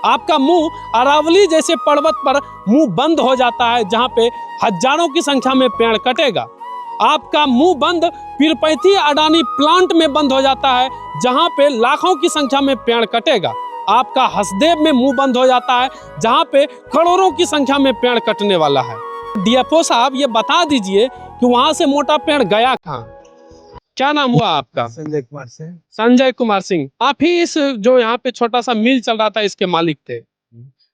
आपका मुंह अरावली जैसे पर्वत पर मुंह बंद हो जाता है, जहां पे हजारों की संख्या में पेड़ कटेगा। आपका मुंह बंद पीरपैंती अडानी प्लांट में बंद हो जाता है, जहां पे लाखों की संख्या में पेड़ कटेगा। आपका हसदेव में मुंह बंद हो जाता है, जहां पे करोड़ों की संख्या में पेड़ कटने वाला है। डीएफओ साहब, ये बता दीजिए कि वहां से मोटा पेड़ गया कहाँ? क्या नाम हुआ आपका? संजय कुमार सिंह। संजय कुमार सिंह। आप ही इस जो यहाँ पे छोटा सा मिल चल रहा था इसके मालिक थे।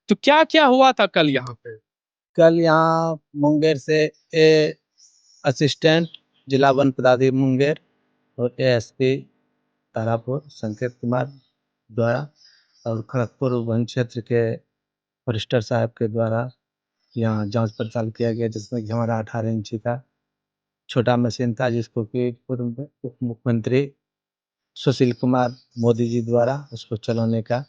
तो क्या क्या हुआ था कल यहाँ पे? कल यहाँ मुंगेर से असिस्टेंट जिला वन पदाधिकारी मुंगेर और एएसपी तारापुर संकेत कुमार द्वारा और खड़गपुर वन क्षेत्र के फॉरेस्टर साहब के द्वारा यहाँ जांच पड़ताल किया गया, जिसमें कि हमारा 18 इंची का छोटा मशीन था, जिसको कि पूर्व उप मुख्यमंत्री सुशील कुमार मोदी जी द्वारा उसको चलाने का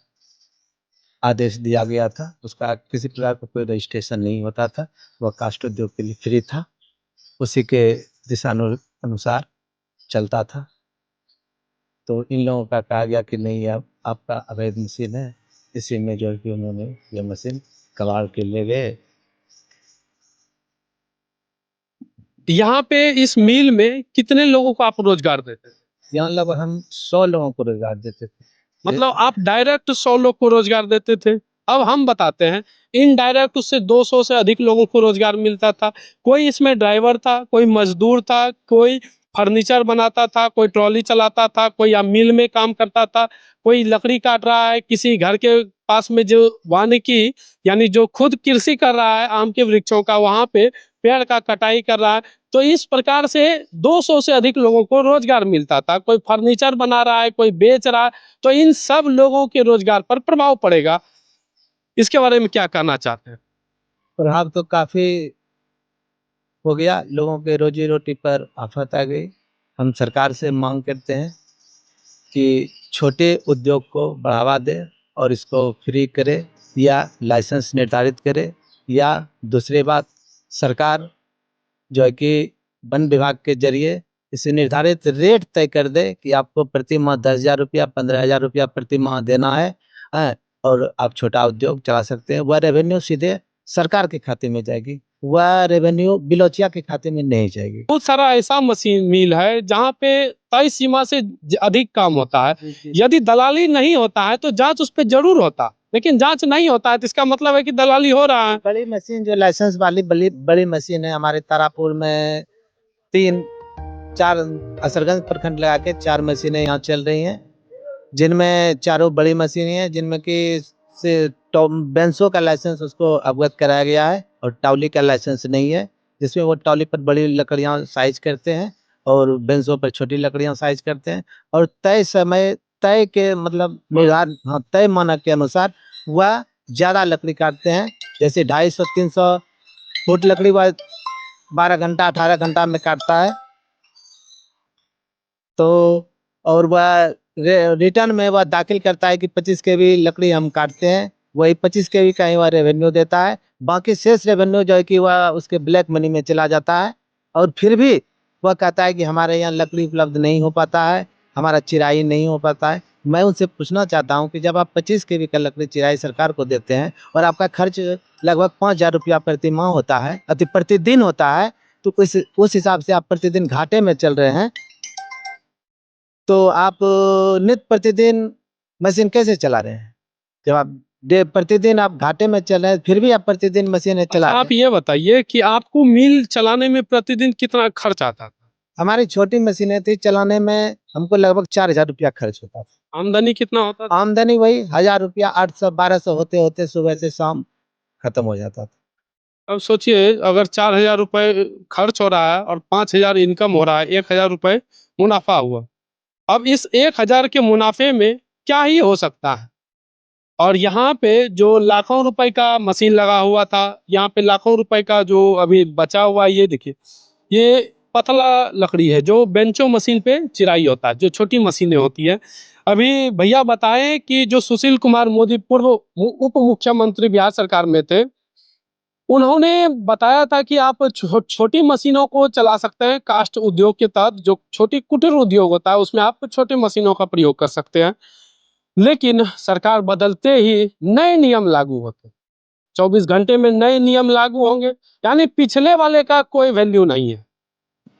आदेश दिया गया था। उसका किसी प्रकार का कोई रजिस्ट्रेशन नहीं होता था, वह काष्ठ उद्योग के लिए फ्री था, उसी के अनुसार चलता था। तो इन लोगों का कहा गया कि नहीं, अब आपका अवैध मशीन है। इसी में जो है कि उन्होंने ये मशीन कबाड़ के ले गए। यहाँ पे इस मिल में कितने लोगों को आप रोजगार देते थे? यहाँ लगभग हम 100 लोगों को रोजगार देते थे। मतलब आप डायरेक्ट 100 लोग को रोजगार देते थे। अब हम बताते हैं, इनडायरेक्ट उससे 200 से अधिक लोगों को रोजगार मिलता था। कोई इसमें ड्राइवर था, कोई मजदूर था, कोई फर्नीचर बनाता था, कोई ट्रॉली चलाता था, कोई या मिल में काम करता था, कोई लकड़ी काट रहा है, किसी घर के पास में जो वानिकी यानी जो खुद कृषि कर रहा है आम के वृक्षों का, वहां पे पेड़ का कटाई कर रहा है। तो इस प्रकार से 200 से अधिक लोगों को रोजगार मिलता था। कोई फर्नीचर बना रहा है, कोई बेच रहा है। तो इन सब लोगों के रोजगार पर प्रभाव पड़ेगा। इसके बारे में क्या कहना चाहते हैं? प्रभाव तो काफी हो गया, लोगों के रोजी रोटी पर आफत आ गई। हम सरकार से मांग करते हैं कि छोटे उद्योग को बढ़ावा दे और इसको फ्री करे या लाइसेंस निर्धारित करे, या दूसरी बात, सरकार जो है कि वन विभाग के जरिए इसे निर्धारित रेट तय कर दे कि आपको प्रति माह 10,000 रुपया 15,000 रुपया प्रति माह देना है, और आप छोटा उद्योग चला सकते हैं। वह रेवेन्यू सीधे सरकार के खाते में जाएगी, वह रेवेन्यू बिलोचिया के खाते में नहीं जाएगी। बहुत सारा ऐसा मशीन मिल है जहाँ पे तय सीमा से अधिक काम होता है। यदि दलाली नहीं होता है तो जांच उस पर जरूर होता, लेकिन जांच नहीं होता है तो इसका मतलब है कि दलाली हो रहा है। बड़ी मशीन जो लाइसेंस वाली बड़ी मशीन है, हमारे तारापुर में 3-4 असरगंज प्रखंड लगा के 4 मशीनें यहाँ चल रही हैं, जिनमें चारों बड़ी मशीनें हैं, जिनमें कि से बेंसो का लाइसेंस उसको अवगत कराया गया है और टाउली का लाइसेंस नहीं है, जिसमें वो टाउली पर बड़ी लकड़ियाँ साइज करते हैं और बेंसो पर छोटी लकड़ियाँ साइज करते हैं, और तय समय तय के मतलब निर्धारित तय मानक के अनुसार वह ज़्यादा लकड़ी काटते हैं। जैसे 250-300 फुट लकड़ी वह 12 घंटा 18 घंटा में काटता है। तो और वह रिटर्न में वह दाखिल करता है कि 25 केवी लकड़ी हम काटते हैं, वही 25 केवी का ही वह रेवेन्यू देता है। बाकी शेष रेवेन्यू जो है कि वह उसके ब्लैक मनी में चला जाता है, और फिर भी वह कहता है कि हमारे यहाँ लकड़ी उपलब्ध नहीं हो पाता है, हमारा चिराई नहीं हो पाता है। मैं उनसे पूछना चाहता हूँ कि जब आप 25 केवी का लकड़ी चिराई सरकार को देते हैं और आपका खर्च लगभग 5,000 रुपया प्रति माह होता है, अति प्रतिदिन होता है, तो उस हिसाब से आप प्रतिदिन घाटे में चल रहे हैं, तो आप नित्य प्रतिदिन मशीन कैसे चला रहे हैं? जब आप प्रतिदिन आप घाटे में चल रहे हैं, फिर भी आप प्रतिदिन मशीन चला रहे हैं। आप ये बताइए कि आपको मिल चलाने में प्रतिदिन कितना खर्च आता था? हमारी छोटी मशीनें थी, चलाने में हमको लगभग 4,000 रुपया खर्च होता था। आमदनी कितना होता था? आमदनी वही 1,000 रुपया, 800-1200 होते होते सुबह से शाम खत्म हो जाता था। अब सोचिए, अगर 4,000 रुपए खर्च हो रहा है और 5,000 इनकम हो रहा है, 1,000 रुपए मुनाफा हुआ। अब इस 1,000 के मुनाफे में क्या ही हो सकता है? और यहाँ पे जो लाखों रुपए का मशीन लगा हुआ था, यहाँ पे लाखों रुपए का जो अभी बचा हुआ है, ये देखिए, ये पतला लकड़ी है जो बेंचो मशीन पे चिराई होता है, जो छोटी मशीनें होती है। अभी भैया बताएं कि जो सुशील कुमार मोदी पूर्व उप मुख्यमंत्री बिहार सरकार में थे, उन्होंने बताया था कि आप छोटी मशीनों को चला सकते हैं। कास्ट उद्योग के तहत जो छोटी कुटीर उद्योग होता है उसमें आप छोटी मशीनों का प्रयोग कर सकते हैं। लेकिन सरकार बदलते ही नए नियम लागू होते, 24 घंटे में नए नियम लागू होंगे, यानी पिछले वाले का कोई वैल्यू नहीं है।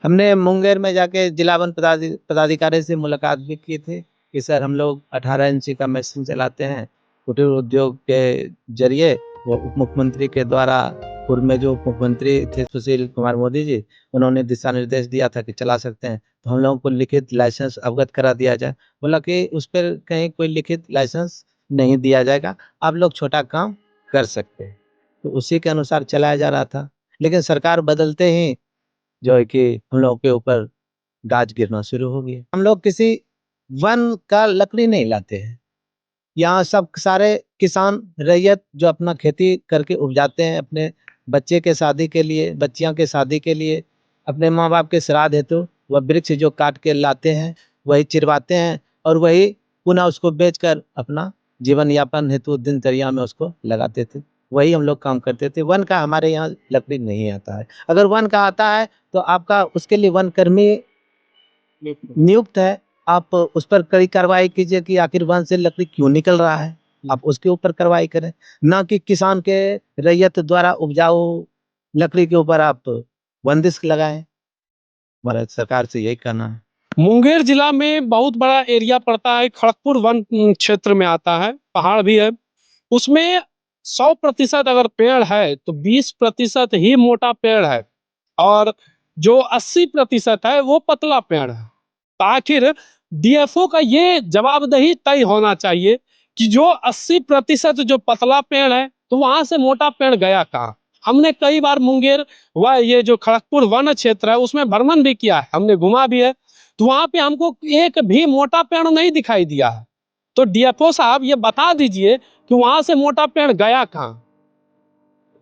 हमने मुंगेर में जाके जिला वन पदाधिकारी से मुलाकात भी की थी कि सर हम लोग 18 इंची का मशीन चलाते हैं, कुटीर उद्योग के जरिए वो उप मुख्यमंत्री के द्वारा पूर्व में जो उप मुख्यमंत्री थे सुशील कुमार मोदी जी, उन्होंने दिशा निर्देश दिया था कि चला सकते हैं, तो हम लोगों को लिखित लाइसेंस अवगत करा दिया जाए। बोला कि उस पर कहीं कोई लिखित लाइसेंस नहीं दिया जाएगा, आप लोग छोटा काम कर सकते हैं। तो उसी के अनुसार चलाया जा रहा था, लेकिन सरकार बदलते ही जो है कि हम लोगों के ऊपर गाज गिरना शुरू हो गया। हम लोग किसी वन का लकड़ी नहीं लाते हैं। यहाँ सब सारे किसान रैयत जो अपना खेती करके उपजाते हैं, अपने बच्चे के शादी के लिए, बच्चियां के शादी के लिए, अपने माँ बाप के श्राद्ध हेतु वह वृक्ष जो काट के लाते हैं, वही चिरवाते हैं और वही पुनः उसको बेचकर अपना जीवन यापन हेतु दिनचर्या में उसको लगाते थे। वही हम लोग काम करते थे। वन का हमारे यहाँ लकड़ी नहीं आता है। अगर वन का आता है तो आपका उसके लिए वन कर्मी नियुक्त है। आप उस पर कड़ी कार्रवाई कीजिए कि आखिर वन से लकड़ी क्यों निकल रहा है, आप उसके ऊपर कार्रवाई करें, ना कि किसान के रैयत द्वारा उपजाऊ लकड़ी के ऊपर आप बंदिश लगाएं। हमारा सरकार से यही कहना है। मुंगेर जिला में बहुत बड़ा एरिया पड़ता है, खड़गपुर वन क्षेत्र में आता है, पहाड़ भी है। उसमें 100% अगर पेड़ है तो 20% ही मोटा पेड़ है और जो 80% है वो पतला पेड़ है। तो आखिर डीएफओ का ये जवाबदेही तय होना चाहिए कि जो 80% जो पतला पेड़ है तो वहां से मोटा पेड़ गया कहाँ। हमने कई बार मुंगेर व ये जो खड़गपुर वन क्षेत्र है उसमें भ्रमण भी किया है, हमने घुमा भी है, तो वहां पे हमको एक भी मोटा पेड़ नहीं दिखाई दिया है। तो डीएफओ साहब ये बता दीजिए कि वहां से मोटा पेड़ गया कहाँ।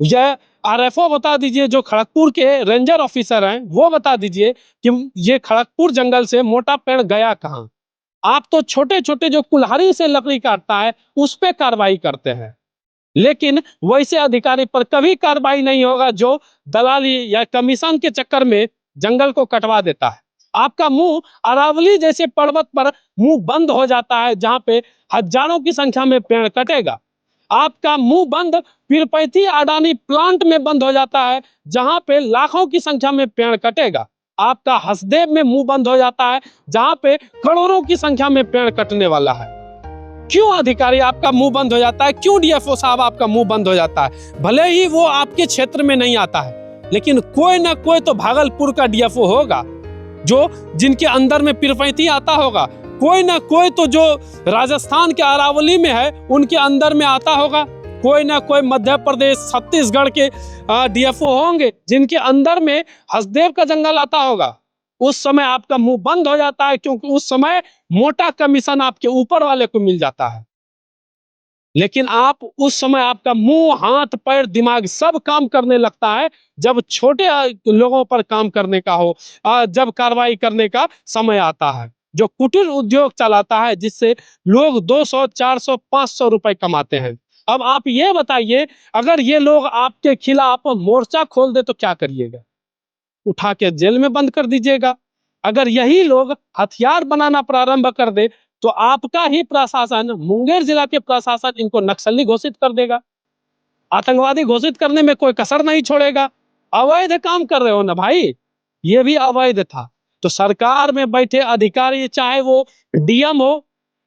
यह आरएफओ बता दीजिए, जो खड़गपुर के रेंजर ऑफिसर हैं वो बता दीजिए कि ये खड़गपुर जंगल से मोटा पेड़ गया कहाँ। आप तो छोटे छोटे जो कुल्हाड़ी से लकड़ी काटता है उस पे कार्रवाई करते हैं, लेकिन वैसे अधिकारी पर कभी कार्रवाई नहीं होगा जो दलाली या कमीशन के चक्कर में जंगल को कटवा देता है। आपका मुंह अरावली जैसे पर्वत पर मुंह बंद हो जाता है जहां पे हजारों की संख्या में पेड़ कटेगा। आपका मुंह बंद पीरपैंती अडानी प्लांट में बंद हो जाता है जहां पे लाखों की संख्या में पेड़ कटेगा। आपका हसदेव में मुंह बंद हो जाता है जहां पे करोड़ों की संख्या में पेड़ कटने वाला है। क्यों अधिकारी आपका मुंह बंद हो जाता है, क्यों डीएफओ साहब आपका मुंह बंद हो जाता है। भले ही वो आपके क्षेत्र में नहीं आता है लेकिन कोई ना कोई तो भागलपुर का डीएफओ होगा जो जिनके अंदर में पीरपैंती आता होगा, कोई ना कोई तो जो राजस्थान के अरावली में है उनके अंदर में आता होगा, कोई ना कोई मध्य प्रदेश छत्तीसगढ़ के डीएफओ होंगे जिनके अंदर में हसदेव का जंगल आता होगा। उस समय आपका मुंह बंद हो जाता है क्योंकि उस समय मोटा कमीशन आपके ऊपर वाले को मिल जाता है। लेकिन आप उस समय आपका मुंह हाथ पैर दिमाग सब काम करने लगता है जब छोटे लोगों पर काम करने का हो, जब कार्रवाई करने का समय आता है। जो कुटीर उद्योग चलाता है जिससे लोग 200 400 500 रुपए कमाते हैं। अब आप ये बताइए, अगर ये लोग आपके खिलाफ मोर्चा खोल दे तो क्या करिएगा। उठा के जेल में बंद कर दीजिएगा। अगर यही लोग हथियार बनाना प्रारंभ कर दे तो आपका ही प्रशासन, मुंगेर जिला के प्रशासन इनको नक्सली घोषित कर देगा, आतंकवादी घोषित करने में कोई कसर नहीं छोड़ेगा। अवैध काम कर रहे हो ना भाई, ये भी अवैध था। तो सरकार में बैठे अधिकारी, चाहे वो डीएम हो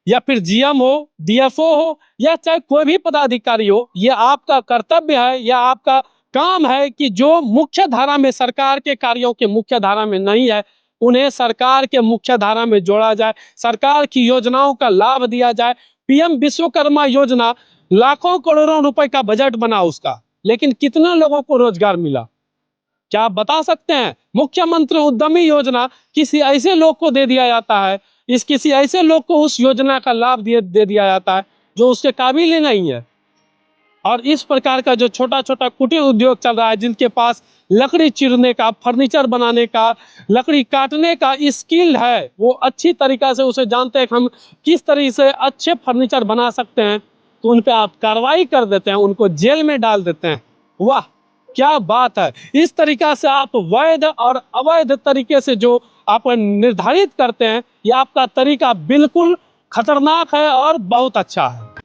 या फिर जीएम हो, डीएफओ हो या चाहे कोई भी पदाधिकारी हो, ये आपका कर्तव्य है या आपका काम है कि जो मुख्य धारा में, सरकार के कार्यों के मुख्य धारा में नहीं है उन्हें सरकार के मुख्य धारा में जोड़ा जाए, सरकार की योजनाओं का लाभ दिया जाए। पीएम विश्वकर्मा योजना लाखों करोड़ों रुपए का बजट बना उसका, लेकिन कितने लोगों को रोजगार मिला, क्या आप बता सकते हैं। मुख्यमंत्री उद्यमी योजना किसी ऐसे लोग को दे दिया जाता है, इस किसी ऐसे लोग को उस योजना का लाभ दे दिया जाता है जो उसके काबिल ही नहीं है। और इस प्रकार का जो छोटा छोटा कुटीर उद्योग चल रहा है, जिनके पास लकड़ी चीरने का, फर्नीचर बनाने का, लकड़ी काटने का स्किल है, वो अच्छी तरीका से उसे जानते हैं कि हम किस तरीके से अच्छे फर्नीचर बना सकते हैं, तो उन पे आप कार्रवाई कर देते हैं, उनको जेल में डाल देते हैं। वाह क्या बात है। इस तरीका से आप वैध और अवैध तरीके से जो आप निर्धारित करते हैं, ये आपका तरीका बिल्कुल खतरनाक है और बहुत अच्छा है।